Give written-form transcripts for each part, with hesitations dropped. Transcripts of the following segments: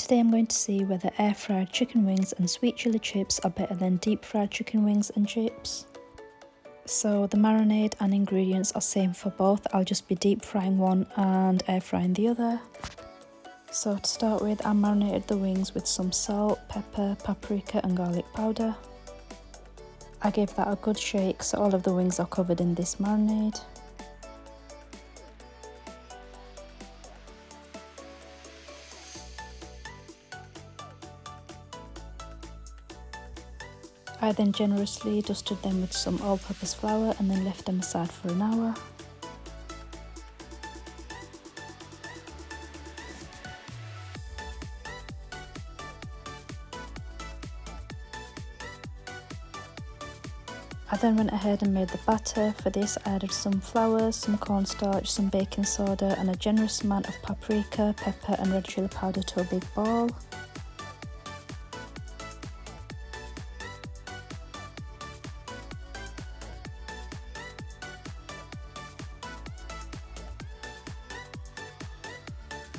Today I'm going to see whether air fried chicken wings and sweet chili chips are better than deep fried chicken wings and chips. So the marinade and ingredients are same for both. I'll just be deep frying one and air frying the other. So to start with, I marinated the wings with some salt, pepper, paprika and garlic powder. I gave that a good shake so all of the wings are covered in this marinade. I then generously dusted them with some all-purpose flour and then left them aside for an hour. I then went ahead and made the batter. For this I added some flour, some cornstarch, some baking soda and a generous amount of paprika, pepper and red chilli powder to a big ball.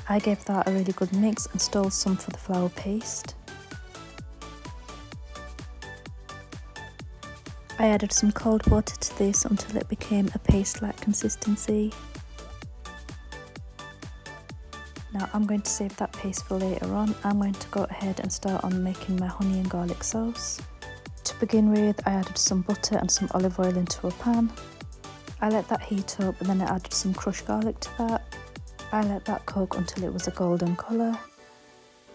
I gave that a really good mix and stole some for the flour paste. I added some cold water to this until it became a paste-like consistency. Now I'm going to save that paste for later on. I'm going to go ahead and start on making my honey and garlic sauce. To begin with, I added some butter and some olive oil into a pan. I let that heat up and then I added some crushed garlic to that. I let that cook until it was a golden colour.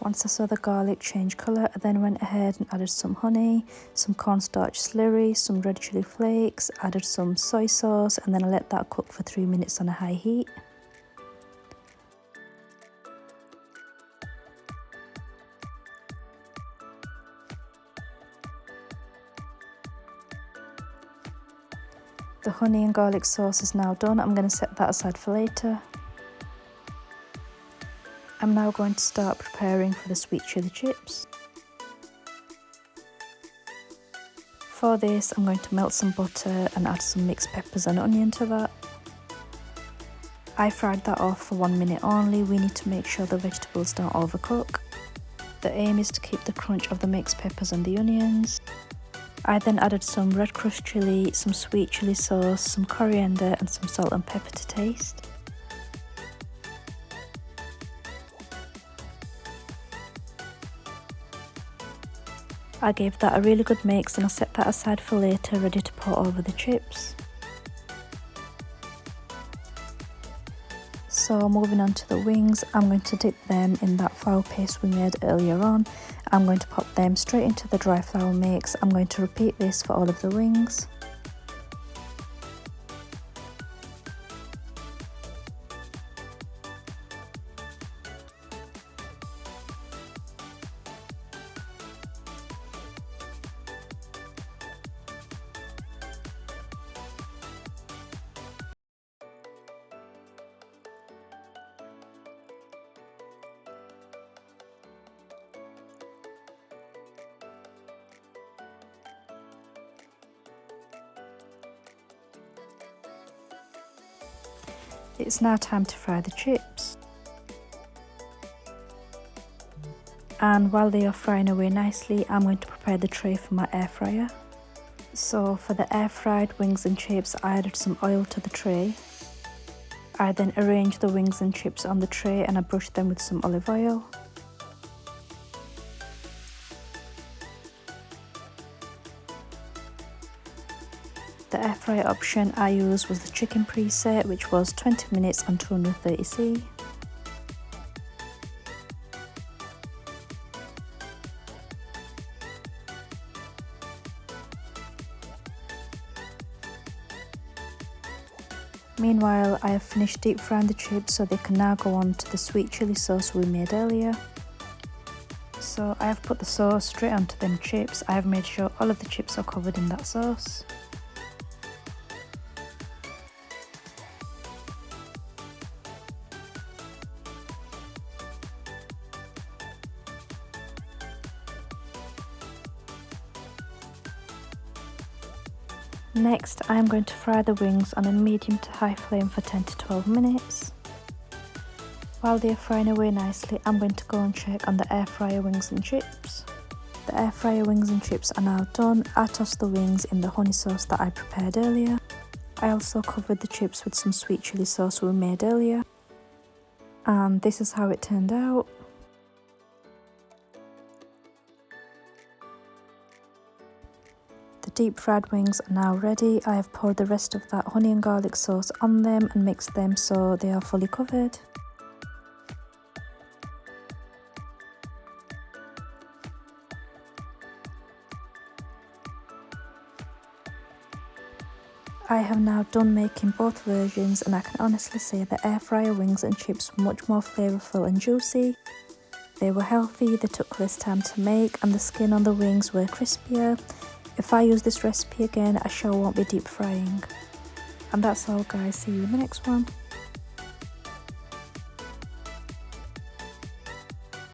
Once I saw the garlic change colour, I then went ahead and added some honey, some cornstarch slurry, some red chilli flakes, added some soy sauce and then I let that cook for 3 minutes on a high heat. The honey and garlic sauce is now done. I'm going to set that aside for later. I'm now going to start preparing for the sweet chili chips. For this, I'm going to melt some butter and add some mixed peppers and onion to that. I fried that off for 1 minute only. We need to make sure the vegetables don't overcook. The aim is to keep the crunch of the mixed peppers and the onions. I then added some red crushed chilli, some sweet chili sauce, some coriander and some salt and pepper to taste. I gave that a really good mix and I'll set that aside for later, ready to pour over the chips. So moving on to the wings, I'm going to dip them in that flour paste we made earlier on. I'm going to pop them straight into the dry flour mix. I'm going to repeat this for all of the wings. It's now time to fry the chips. And while they are frying away nicely, I'm going to prepare the tray for my air fryer. So for the air fried wings and chips, I added some oil to the tray. I then arranged the wings and chips on the tray and I brushed them with some olive oil. The air fryer option I used was the chicken preset, which was 20 minutes on 230°C. Meanwhile, I have finished deep frying the chips so they can now go on to the sweet chili sauce we made earlier. So I have put the sauce straight onto them chips. I have made sure all of the chips are covered in that sauce. Next, I am going to fry the wings on a medium to high flame for 10 to 12 minutes. While they are frying away nicely, I'm going to go and check on the air fryer wings and chips. The air fryer wings and chips are now done. I tossed the wings in the honey sauce that I prepared earlier. I also covered the chips with some sweet chilli sauce we made earlier. And this is how it turned out. The deep fried wings are now ready. I have poured the rest of that honey and garlic sauce on them and mixed them so they are fully covered. I have now done making both versions and I can honestly say the air fryer wings and chips were much more flavourful and juicy. They were healthy, they took less time to make, and the skin on the wings were crispier. If I use this recipe again, I sure won't be deep frying. And that's all guys, see you in the next one.